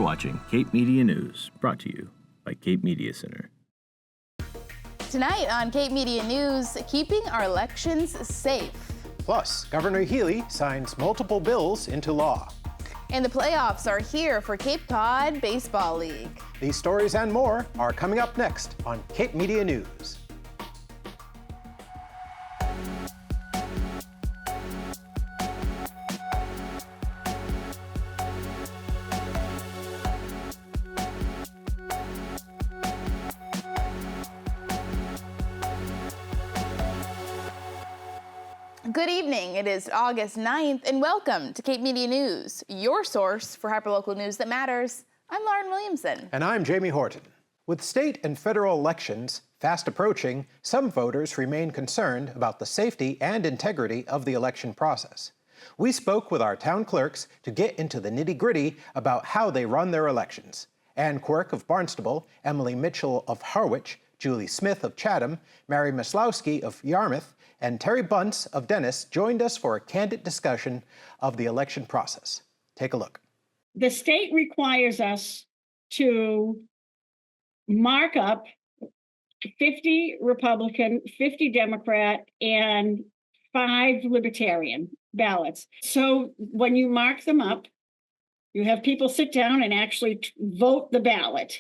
You're watching Cape Media News, brought to you by Cape Media Center. Tonight on Cape Media News, keeping our elections safe. Plus, Governor Healy signs multiple bills into law. And the playoffs are here for Cape Cod Baseball League. These stories and more are coming up next on Cape Media News. Good evening. It is August 9th, and welcome to Cape Media News, your source for hyperlocal news that matters. I'm Lauren Williamson. And I'm Jamie Horton. With state and federal elections fast approaching, some voters remain concerned about the safety and integrity of the election process. We spoke with our town clerks to get into the nitty-gritty about how they run their elections. Ann Quirk of Barnstable, Emily Mitchell of Harwich, Julie Smith of Chatham, Mary Maslowski of Yarmouth, and Terry Bunce of Dennis joined us for a candid discussion of the election process. Take a look. The state requires us to mark up 50 Republican, 50 Democrat, and 5 Libertarian ballots. So when you mark them up, you have people sit down and actually vote the ballot.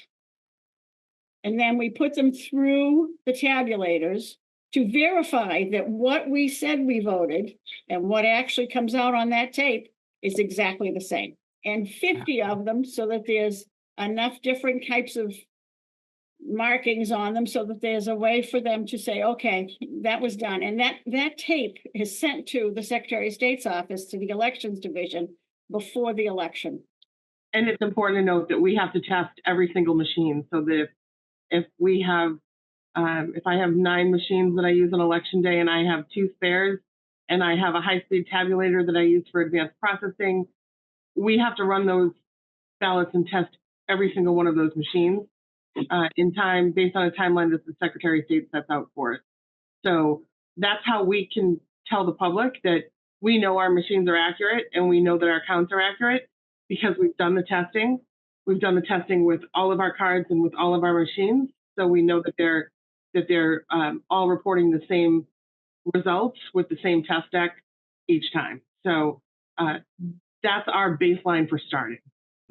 And then we put them through the tabulators to verify that what we said we voted and what actually comes out on that tape is exactly the same. And 50 of them so that there's enough different types of markings on them so that there's a way for them to say, okay, that was done. And that tape is sent to the Secretary of State's office, to the Elections Division, before the election. And it's important to note that we have to test every single machine so that if we have if I have 9 machines that I use on election day and I have 2 spares and I have a high-speed tabulator that I use for advanced processing, we have to run those ballots and test every single one of those machines in time based on a timeline that the Secretary of State sets out for us. So that's how we can tell the public that we know our machines are accurate and we know that our counts are accurate because we've done the testing. We've done the testing with all of our cards and with all of our machines. So we know that they're all reporting the same results with the same test deck each time. So that's our baseline for starting.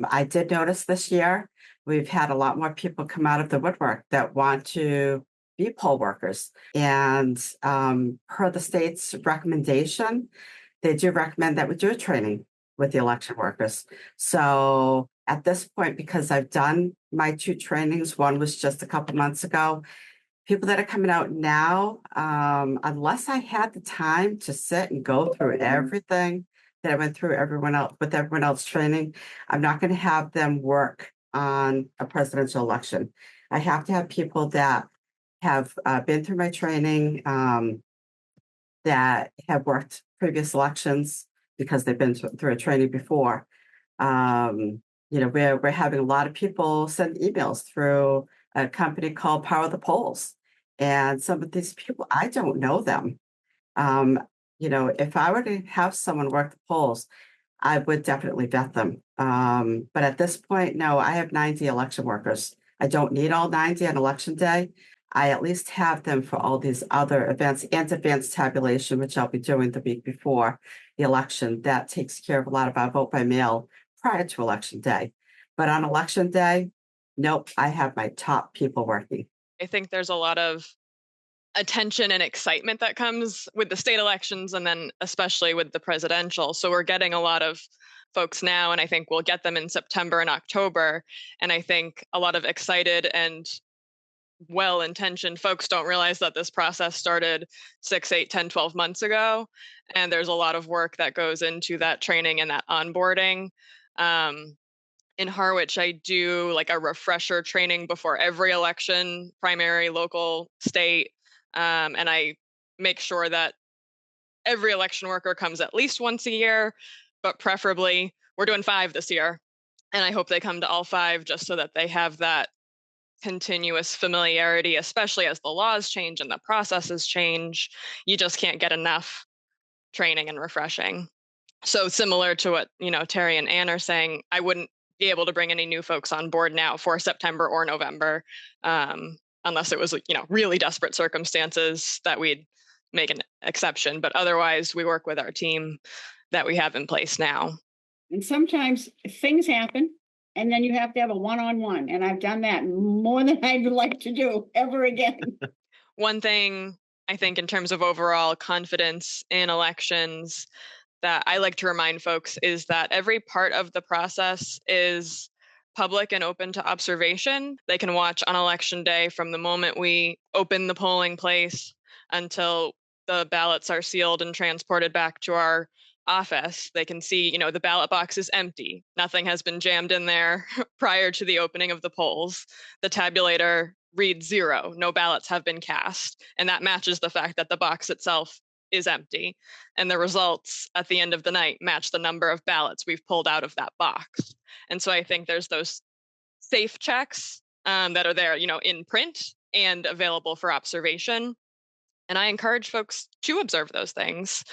I did notice this year, we've had a lot more people come out of the woodwork that want to be poll workers. And per the state's recommendation, they do recommend that we do a training with the election workers. So at this point, because I've done my 2 trainings, one was just a couple months ago, people that are coming out now, unless I had the time to sit and go through everything that I went through with everyone else training, I'm not going to have them work on a presidential election. I have to have people that have been through my training, that have worked previous elections because they've been through a training before. We're having a lot of people send emails through a company called Power the Polls. And some of these people, I don't know them. If I were to have someone work the polls, I would definitely vet them. But at this point, no, I have 90 election workers. I don't need all 90 on election day. I at least have them for all these other events and advanced tabulation, which I'll be doing the week before the election. That takes care of a lot of our vote by mail prior to election day. But on election day, nope, I have my top people working. I think there's a lot of attention and excitement that comes with the state elections and then especially with the presidential. So we're getting a lot of folks now, and I think we'll get them in September and October. And I think a lot of excited and well-intentioned folks don't realize that this process started 6, 8, 10, 12 months ago. And there's a lot of work that goes into that training and that onboarding. In Harwich, I do like a refresher training before every election, primary, local, state. And I make sure that every election worker comes at least once a year, but preferably we're doing 5 this year. And I hope they come to all 5 just so that they have that continuous familiarity, especially as the laws change and the processes change. You just can't get enough training and refreshing. So similar to what, Terry and Ann are saying, I wouldn't be able to bring any new folks on board now for September or November, unless it was, really desperate circumstances that we'd make an exception. But otherwise, we work with our team that we have in place now. And sometimes things happen, and then you have to have a one-on-one. And I've done that more than I'd like to do ever again. One thing I think in terms of overall confidence in elections that I like to remind folks is that every part of the process is public and open to observation. They can watch on election day from the moment we open the polling place until the ballots are sealed and transported back to our office. They can see, the ballot box is empty. Nothing has been jammed in there prior to the opening of the polls. The tabulator reads 0. No ballots have been cast. And that matches the fact that the box itself is empty. And the results at the end of the night match the number of ballots we've pulled out of that box. And so I think there's those safe checks that are there, in print and available for observation. And I encourage folks to observe those things.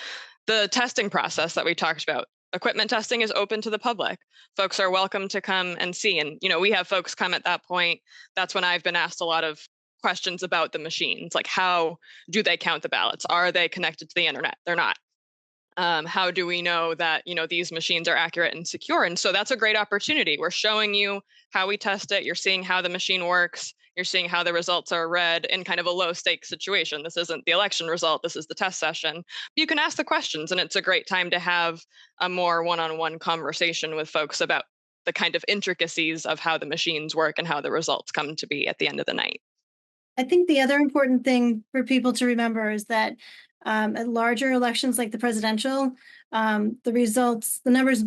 The testing process that we talked about, equipment testing is open to the public. Folks are welcome to come and see. And, we have folks come at that point. That's when I've been asked a lot of questions about the machines, like how do they count the ballots? Are they connected to the internet? They're not. How do we know that, these machines are accurate and secure? And so that's a great opportunity. We're showing you how we test it. You're seeing how the machine works. You're seeing how the results are read in kind of a low stakes situation. This isn't the election result. This is the test session. You can ask the questions, and it's a great time to have a more one-on-one conversation with folks about the kind of intricacies of how the machines work and how the results come to be at the end of the night. I think the other important thing for people to remember is that at larger elections like the presidential, the numbers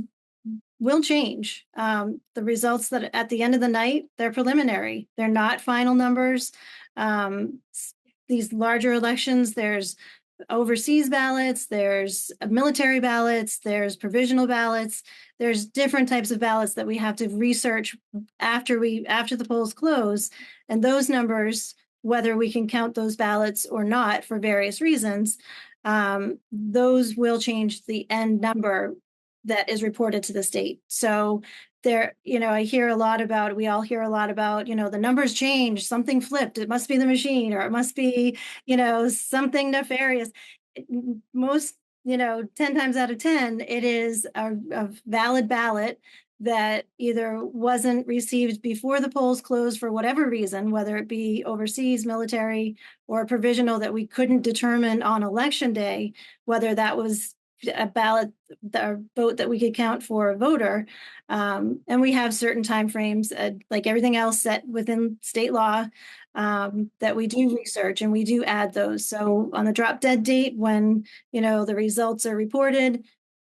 will change. The results that at the end of the night, they're preliminary. They're not final numbers. These larger elections, there's overseas ballots, there's military ballots, there's provisional ballots, there's different types of ballots that we have to research after the polls close. And those numbers, whether we can count those ballots or not for various reasons, those will change the end number that is reported to the state. So there, we all hear a lot about, the numbers changed, something flipped, it must be the machine, or it must be, something nefarious. Most, 10 times out of 10, it is a valid ballot that either wasn't received before the polls closed for whatever reason, whether it be overseas, military, or provisional that we couldn't determine on election day, whether that was a ballot or vote that we could count for a voter. And we have certain timeframes, like everything else set within state law, that we do research and we do add those. So on the drop dead date, when, the results are reported,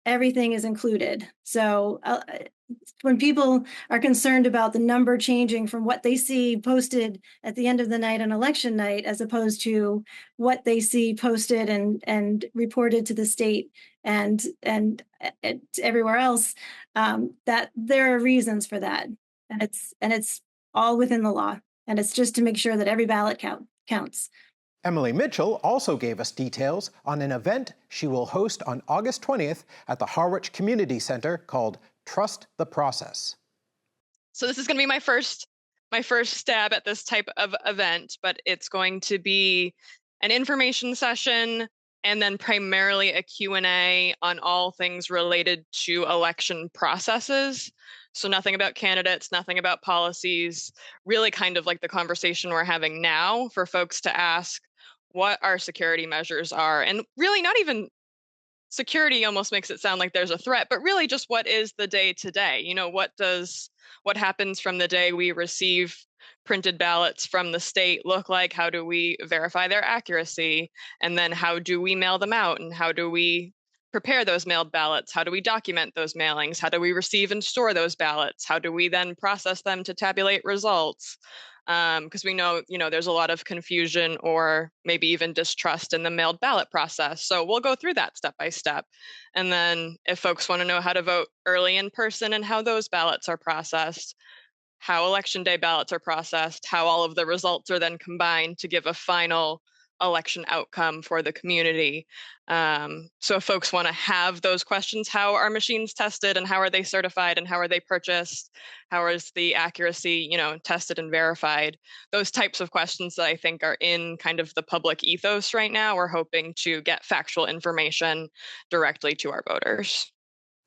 everything is included. So when people are concerned about the number changing from what they see posted at the end of the night on election night, as opposed to what they see posted and reported to the state and everywhere else, that there are reasons for that. And it's all within the law. And it's just to make sure that every ballot counts. Emily Mitchell also gave us details on an event she will host on August 20th at the Harwich Community Center called Trust the Process. So this is going to be my first stab at this type of event, but it's going to be an information session and then primarily a Q&A on all things related to election processes. So nothing about candidates, nothing about policies, really kind of like the conversation we're having now for folks to ask what our security measures are. And really not even security almost makes it sound like there's a threat, but really just what is the day to day? What happens from the day we receive printed ballots from the state look like? How do we verify their accuracy? And then how do we mail them out? And how do we prepare those mailed ballots? How do we document those mailings? How do we receive and store those ballots? How do we then process them to tabulate results? Because we know, there's a lot of confusion or maybe even distrust in the mailed ballot process. So we'll go through that step by step. And then if folks want to know how to vote early in person and how those ballots are processed, how election day ballots are processed, how all of the results are then combined to give a final election outcome for the community. So if folks want to have those questions, how are machines tested and how are they certified and how are they purchased? How is the accuracy, tested and verified? Those types of questions that I think are in kind of the public ethos right now. We're hoping to get factual information directly to our voters.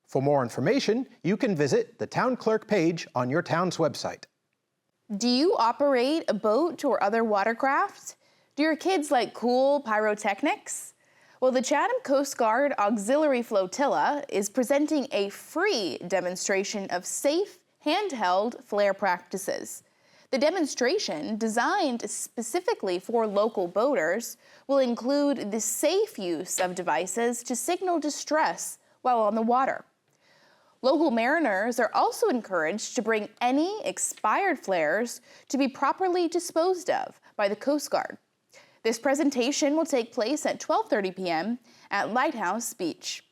For more information, you can visit the town clerk page on your town's website. Do you operate a boat or other watercraft? Do your kids like cool pyrotechnics? Well, the Chatham Coast Guard Auxiliary Flotilla is presenting a free demonstration of safe, handheld flare practices. The demonstration, designed specifically for local boaters, will include the safe use of devices to signal distress while on the water. Local mariners are also encouraged to bring any expired flares to be properly disposed of by the Coast Guard. This presentation will take place at 12:30 p.m. at Lighthouse Beach.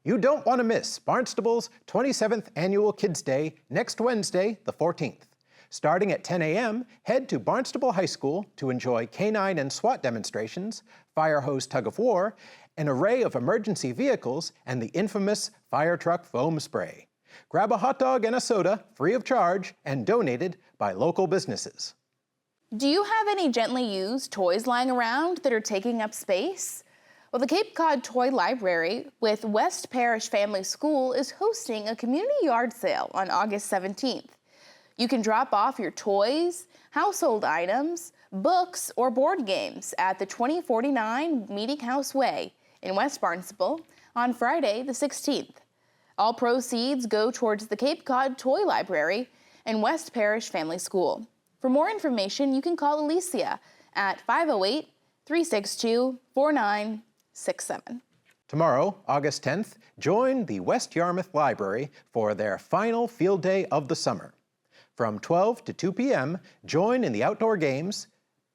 You don't want to miss Barnstable's 27th Annual Kids Day next Wednesday, the 14th. Starting at 10 a.m., head to Barnstable High School to enjoy canine and SWAT demonstrations, fire hose tug of war, an array of emergency vehicles, and the infamous fire truck foam spray. Grab a hot dog and a soda, free of charge, and donated by local businesses. Do you have any gently used toys lying around that are taking up space? Well, the Cape Cod Toy Library with West Parish Family School is hosting a community yard sale on August 17th. You can drop off your toys, household items, books, or board games at the 2049 Meeting House Way in West Barnstable on Friday the 16th. All proceeds go towards the Cape Cod Toy Library and West Parish Family School. For more information, you can call Alicia at 508-362-4967. Tomorrow, August 10th, join the West Yarmouth Library for their final field day of the summer. From 12 to 2 p.m., join in the outdoor games,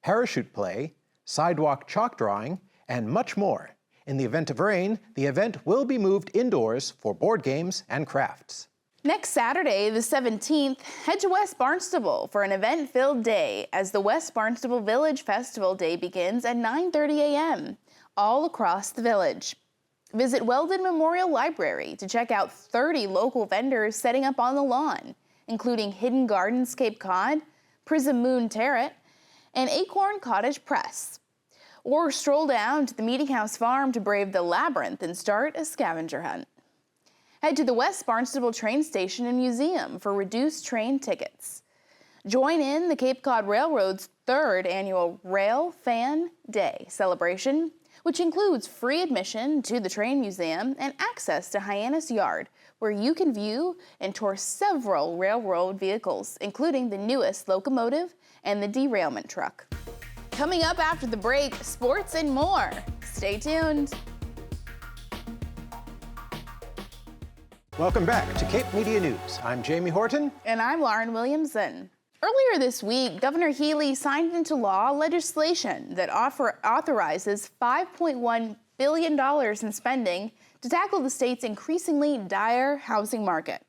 parachute play, sidewalk chalk drawing, and much more. In the event of rain, the event will be moved indoors for board games and crafts. Next Saturday, the 17th, head to West Barnstable for an event-filled day as the West Barnstable Village Festival Day begins at 9:30 a.m. all across the village. Visit Weldon Memorial Library to check out 30 local vendors setting up on the lawn, including Hidden Gardens Cape Cod, Prism Moon Terret, and Acorn Cottage Press. Or stroll down to the Meeting House Farm to brave the labyrinth and start a scavenger hunt. Head to the West Barnstable train station and museum for reduced train tickets. Join in the Cape Cod Railroad's 3rd annual Rail Fan Day celebration, which includes free admission to the train museum and access to Hyannis Yard, where you can view and tour several railroad vehicles, including the newest locomotive and the derailment truck. Coming up after the break, sports and more. Stay tuned. Welcome back to Cape Media News. I'm Jamie Horton. And I'm Lauren Williamson. Earlier this week, Governor Healy signed into law legislation that authorizes $5.1 billion in spending to tackle the state's increasingly dire housing market.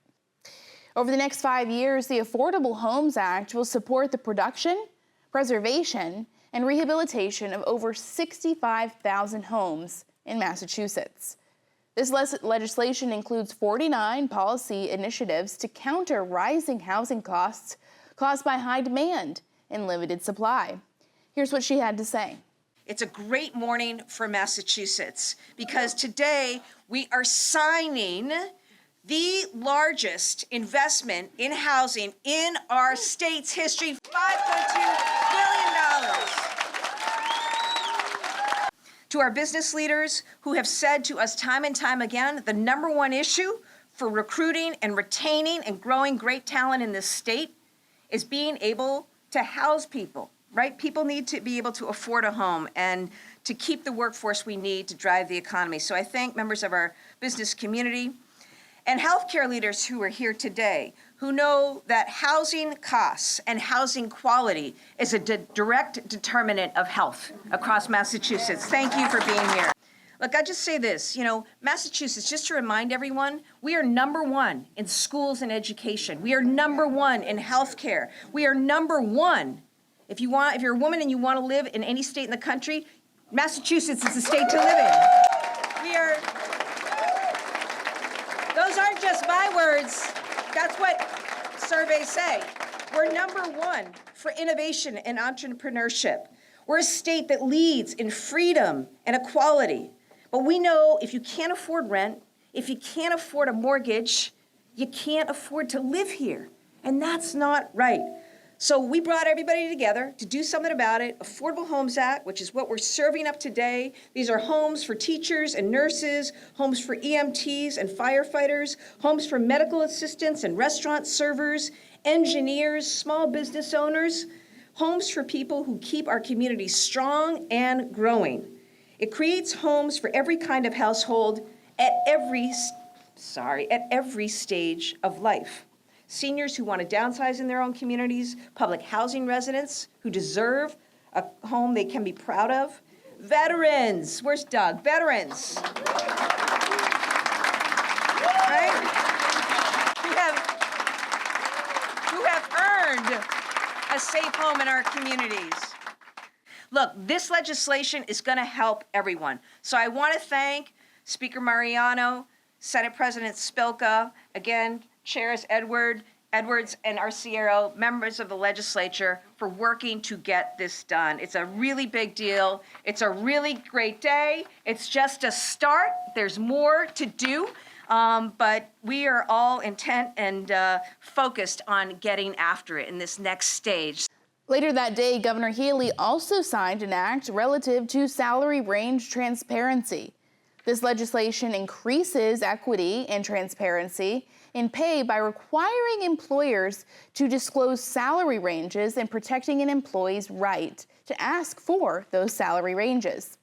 Over the next 5 years, the Affordable Homes Act will support the production, preservation, and rehabilitation of over 65,000 homes in Massachusetts. This legislation includes 49 policy initiatives to counter rising housing costs caused by high demand and limited supply. Here's what she had to say. It's a great morning for Massachusetts because today we are signing the largest investment in housing in our state's history, $5.2 billion. To our business leaders who have said to us time and time again, the number one issue for recruiting and retaining and growing great talent in this state is being able to house people, right? People need to be able to afford a home and to keep the workforce we need to drive the economy. So I thank members of our business community and healthcare leaders who are here today who know that housing costs and housing quality is a direct determinant of health across Massachusetts. Thank you for being here. Look, I just say this, Massachusetts, just to remind everyone, we are number one in schools and education. We are number one in healthcare. We are number one. If you're a woman and you want to live in any state in the country, Massachusetts is the state to live in. Those aren't just my words. That's what surveys say. We're number one for innovation and entrepreneurship. We're a state that leads in freedom and equality. But we know if you can't afford rent, if you can't afford a mortgage, you can't afford to live here. And that's not right. So we brought everybody together to do something about it. Affordable Homes Act, which is what we're serving up today. These are homes for teachers and nurses, homes for EMTs and firefighters, homes for medical assistants and restaurant servers, engineers, small business owners, homes for people who keep our community strong and growing. It creates homes for every kind of household at every stage of life. Seniors who want to downsize in their own communities, public housing residents who deserve a home they can be proud of, veterans, where's Doug? Veterans, right? Who have earned a safe home in our communities. Look, this legislation is going to help everyone. So I want to thank Speaker Mariano, Senate President Spilka, again, Chairs Edwards and Arciero, members of the legislature, for working to get this done. It's a really big deal. It's a really great day. It's just a start. There's more to do, but we are all intent and focused on getting after it in this next stage. Later that day, Governor Healey also signed an act relative to salary range transparency. This legislation increases equity and transparency in pay by requiring employers to disclose salary ranges and protecting an employee's right to ask for those salary ranges.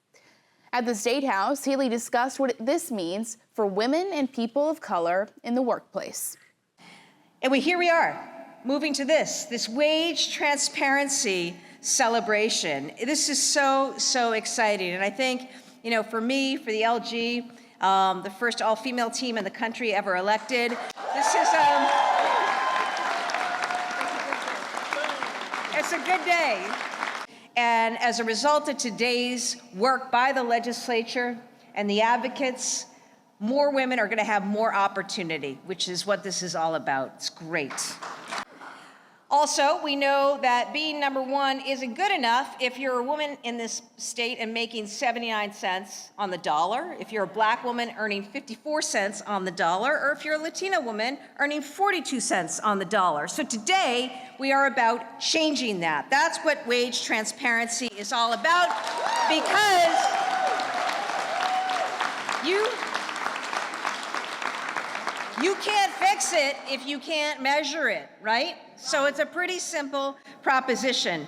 At the State House, Healey discussed what this means for women and people of color in the workplace. And here we are, moving to this wage transparency celebration. This is so exciting. And I think, for me, for the LG, the first all-female team in the country ever elected, this is it's a good day. And as a result of today's work by the legislature and the advocates, more women are going to have more opportunity, which is what this is all about. It's great. Also, we know that being number one isn't good enough if you're a woman in this state and making 79 cents on the dollar, if you're a Black woman earning 54 cents on the dollar, or if you're a Latina woman earning 42 cents on the dollar. So today, we are about changing that. That's what wage transparency is all about, because you can't fix it if you can't measure it, right? So it's a pretty simple proposition.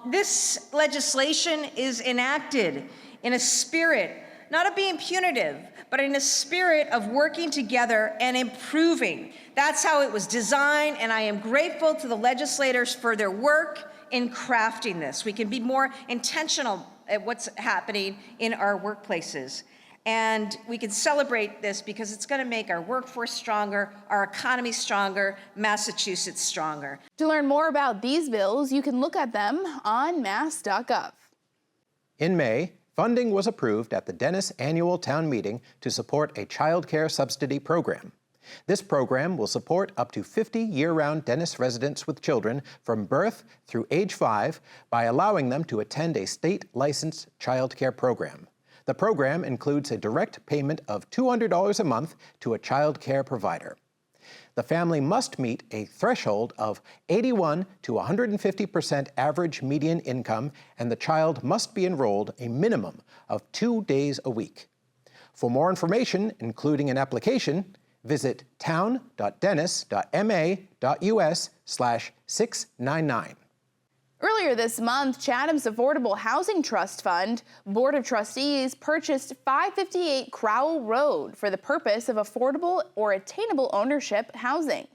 This legislation is enacted in a spirit, not of being punitive, but in a spirit of working together and improving. That's how it was designed, and I am grateful to the legislators for their work in crafting this. We can be more intentional at what's happening in our workplaces. And we can celebrate this because it's going to make our workforce stronger, our economy stronger, Massachusetts stronger. To learn more about these bills, you can look at them on mass.gov. In May, funding was approved at the Dennis Annual Town Meeting to support a child care subsidy program. This program will support up to 50 year-round Dennis residents with children from birth through age 5 by allowing them to attend a state-licensed child care program. The program includes a direct payment of $200 a month to a child care provider. The family must meet a threshold of 81 to 150% average median income, and the child must be enrolled a minimum of 2 days a week. For more information, including an application, visit town.dennis.ma.us/699. Earlier this month, Chatham's Affordable Housing Trust Fund Board of Trustees purchased 558 Crowell Road for the purpose of affordable or attainable ownership housing.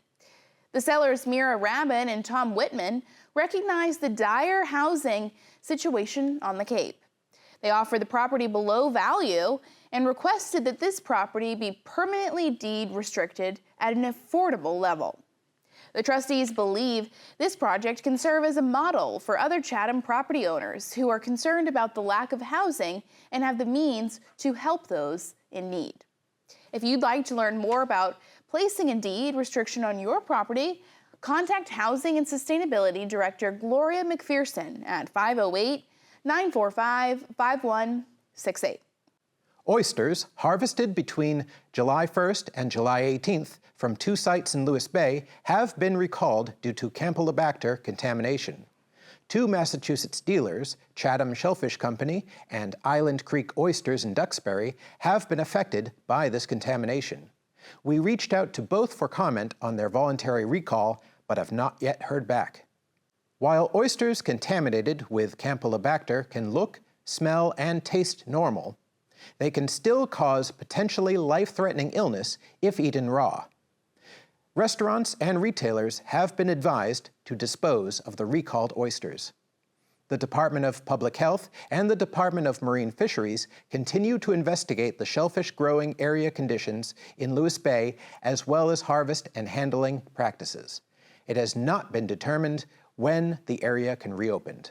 The sellers Mira Rabin and Tom Whitman recognized the dire housing situation on the Cape. They offered the property below value and requested that this property be permanently deed restricted at an affordable level. The trustees believe this project can serve as a model for other Chatham property owners who are concerned about the lack of housing and have the means to help those in need. If you'd like to learn more about placing a deed restriction on your property, contact Housing and Sustainability Director Gloria McPherson at 508-945-5168. Oysters harvested between July 1st and July 18th from 2 sites in Lewis Bay have been recalled due to Campylobacter contamination. 2 Massachusetts dealers, Chatham Shellfish Company and Island Creek Oysters in Duxbury, have been affected by this contamination. We reached out to both for comment on their voluntary recall, but have not yet heard back. While oysters contaminated with Campylobacter can look, smell, and taste normal, they can still cause potentially life-threatening illness if eaten raw. Restaurants and retailers have been advised to dispose of the recalled oysters. The Department of Public Health and the Department of Marine Fisheries continue to investigate the shellfish growing area conditions in Lewis Bay, as well as harvest and handling practices. It has not been determined when the area can reopen.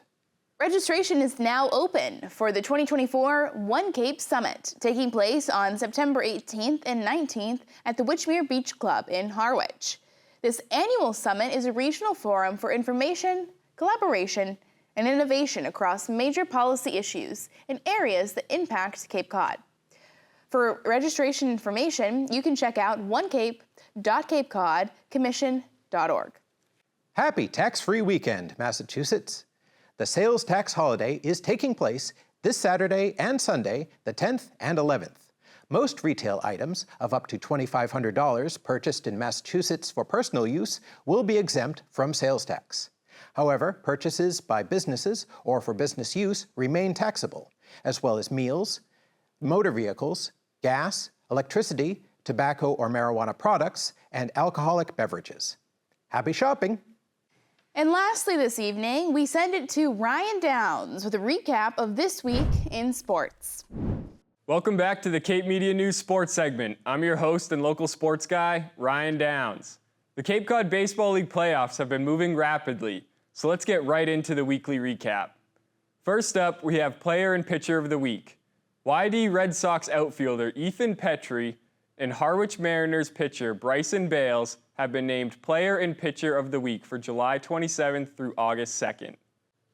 Registration is now open for the 2024 One Cape Summit, taking place on September 18th and 19th at the Witchmere Beach Club in Harwich. This annual summit is a regional forum for information, collaboration, and innovation across major policy issues in areas that impact Cape Cod. For registration information, you can check out onecape.capecodcommission.org. Happy tax-free weekend, Massachusetts! The sales tax holiday is taking place this Saturday and Sunday, the 10th and 11th. Most retail items of up to $2,500 purchased in Massachusetts for personal use will be exempt from sales tax. However, purchases by businesses or for business use remain taxable, as well as meals, motor vehicles, gas, electricity, tobacco or marijuana products, and alcoholic beverages. Happy shopping! And lastly this evening, we send it to Ryan Downs with a recap of this week in sports. Welcome back to the Cape Media News Sports segment. I'm your host and local sports guy, Ryan Downs. The Cape Cod Baseball League playoffs have been moving rapidly, so let's get right into the weekly recap. First up, we have Player and Pitcher of the Week. YD Red Sox outfielder Ethan Petry and Harwich Mariners pitcher Bryson Bales have been named Player and Pitcher of the Week for July 27th through August 2nd.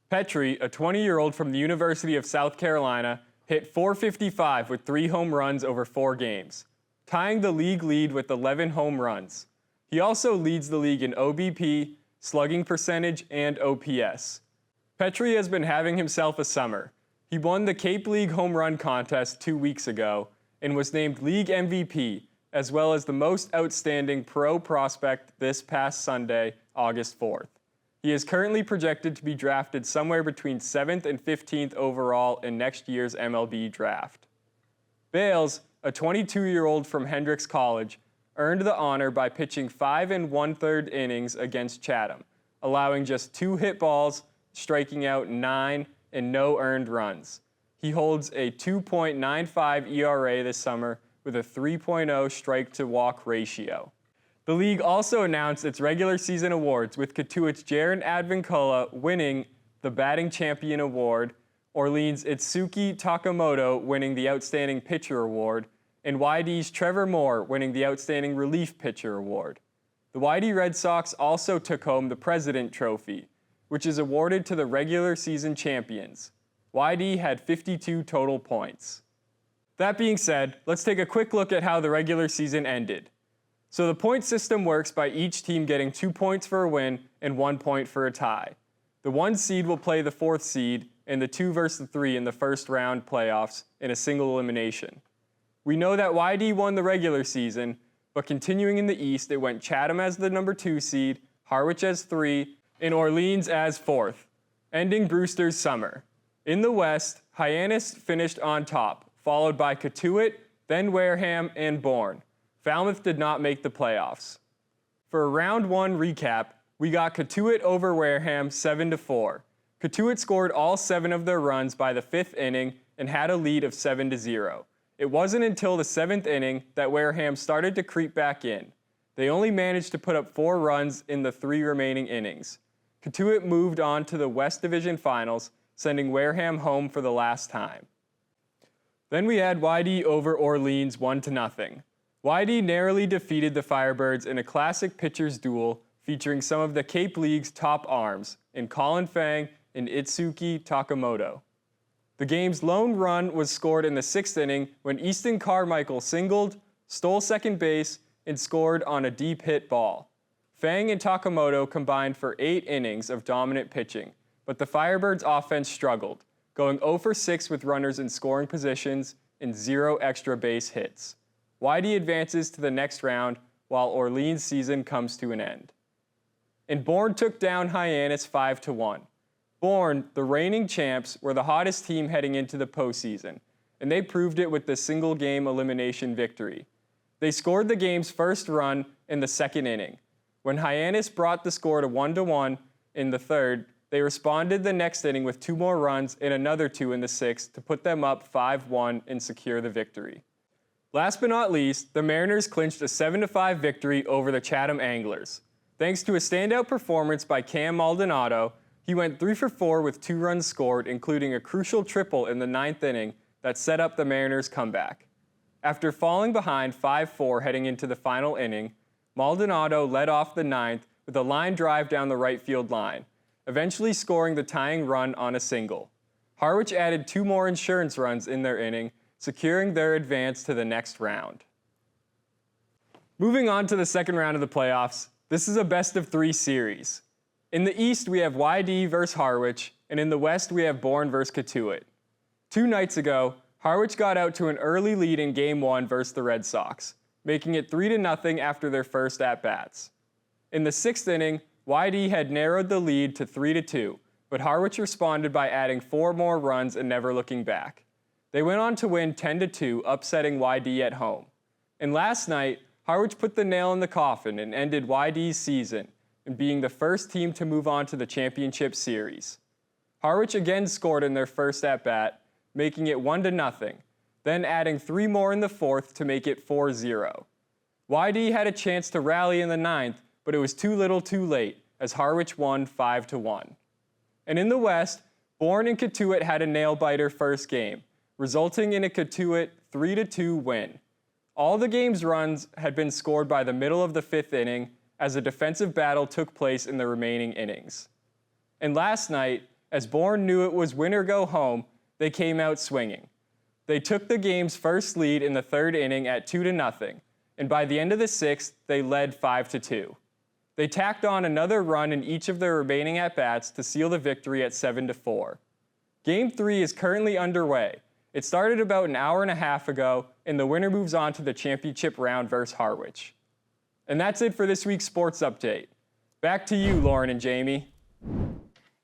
Petry, a 20-year-old from the University of South Carolina, hit .455 with 3 home runs over 4 games, tying the league lead with 11 home runs. He also leads the league in OBP, slugging percentage, and OPS. Petry has been having himself a summer. He won the Cape League Home Run Contest 2 weeks ago and was named League MVP, as well as the most outstanding pro prospect this past Sunday, August 4th. He is currently projected to be drafted somewhere between 7th and 15th overall in next year's MLB draft. Bales, a 22-year-old from Hendrix College, earned the honor by pitching 5 1/3 innings against Chatham, allowing just 2 hit balls, striking out 9, and no earned runs. He holds a 2.95 ERA this summer with a 3.0 strike-to-walk ratio. The league also announced its regular season awards, with Cotuit's Jaron Advincola winning the Batting Champion Award, Orleans' Itsuki Takamoto winning the Outstanding Pitcher Award, and YD's Trevor Moore winning the Outstanding Relief Pitcher Award. The YD Red Sox also took home the President Trophy, which is awarded to the regular season champions. YD had 52 total points. That being said, let's take a quick look at how the regular season ended. So the point system works by each team getting 2 points for a win and 1 point for a tie. The 1 seed will play the 4th seed, and the 2 versus the 3 in the first round playoffs in a single elimination. We know that YD won the regular season, but continuing in the East, it went Chatham as the number 2 seed, Harwich as 3, and Orleans as 4th, ending Brewster's summer. In the West, Hyannis finished on top, followed by Cotuit, then Wareham, and Bourne. Falmouth did not make the playoffs. For a round 1 recap, we got Cotuit over Wareham 7-4. Cotuit scored all 7 of their runs by the 5th inning and had a lead of 7-0. It wasn't until the 7th inning that Wareham started to creep back in. They only managed to put up 4 runs in the 3 remaining innings. Cotuit moved on to the West Division Finals, sending Wareham home for the last time. Then we had YD over Orleans 1-0. YD narrowly defeated the Firebirds in a classic pitchers duel featuring some of the Cape League's top arms in Colin Fang and Itsuki Takamoto. The game's lone run was scored in the 6th inning when Easton Carmichael singled, stole second base, and scored on a deep hit ball. Fang and Takamoto combined for 8 innings of dominant pitching, but the Firebirds' offense struggled, going 0 for 6 with runners in scoring positions and 0 extra base hits. YD advances to the next round while Orleans' season comes to an end. And Bourne took down Hyannis 5-1. Bourne, the reigning champs, were the hottest team heading into the postseason, and they proved it with the single-game elimination victory. They scored the game's first run in the 2nd inning. When Hyannis brought the score to 1-1 in the 3rd, they responded the next inning with 2 more runs and another 2 in the 6th to put them up 5-1 and secure the victory. Last but not least, the Mariners clinched a 7-5 victory over the Chatham Anglers. Thanks to a standout performance by Cam Maldonado, he went 3 for 4 with 2 runs scored, including a crucial triple in the 9th inning that set up the Mariners' comeback. After falling behind 5-4 heading into the final inning, Maldonado led off the 9th with a line drive down the right field line, eventually scoring the tying run on a single. Harwich added 2 more insurance runs in their inning, securing their advance to the next round. Moving on to the 2nd round of the playoffs, this is a best-of-3 series. In the East, we have YD versus Harwich, and in the West, we have Bourne versus Cotuit. 2 nights ago, Harwich got out to an early lead in Game 1 versus the Red Sox, making it 3-0 after their first at-bats. In the 6th inning, YD had narrowed the lead to 3-2, but Harwich responded by adding 4 more runs and never looking back. They went on to win 10-2, upsetting YD at home. And last night, Harwich put the nail in the coffin and ended YD's season in being the first team to move on to the championship series. Harwich again scored in their first at-bat, making it 1-0, then adding 3 more in the 4th to make it 4-0. YD had a chance to rally in the 9th, but it was too little too late, as Harwich won 5-1. And in the West, Bourne and Cotuit had a nail-biter first game, resulting in a Cotuit 3-2 win. All the game's runs had been scored by the middle of the 5th inning, as a defensive battle took place in the remaining innings. And last night, as Bourne knew it was win or go home, they came out swinging. They took the game's first lead in the 3rd inning at 2-0, and by the end of the 6th, they led 5-2. They tacked on another run in each of their remaining at-bats to seal the victory at 7-4. Game 3 is currently underway. It started about an hour and a half ago, and the winner moves on to the championship round versus Harwich. And that's it for this week's Sports Update. Back to you, Lauren and Jamie.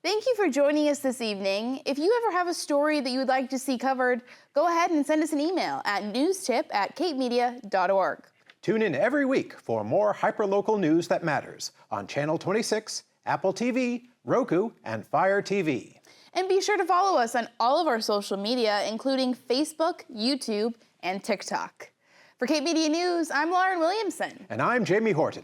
Thank you for joining us this evening. If you ever have a story that you would like to see covered, go ahead and send us an email at newstip@capemedia.org. Tune in every week for more hyperlocal news that matters on Channel 26, Apple TV, Roku, and Fire TV. And be sure to follow us on all of our social media, including Facebook, YouTube, and TikTok. For Cape Media News, I'm Lauren Williamson. And I'm Jamie Horton.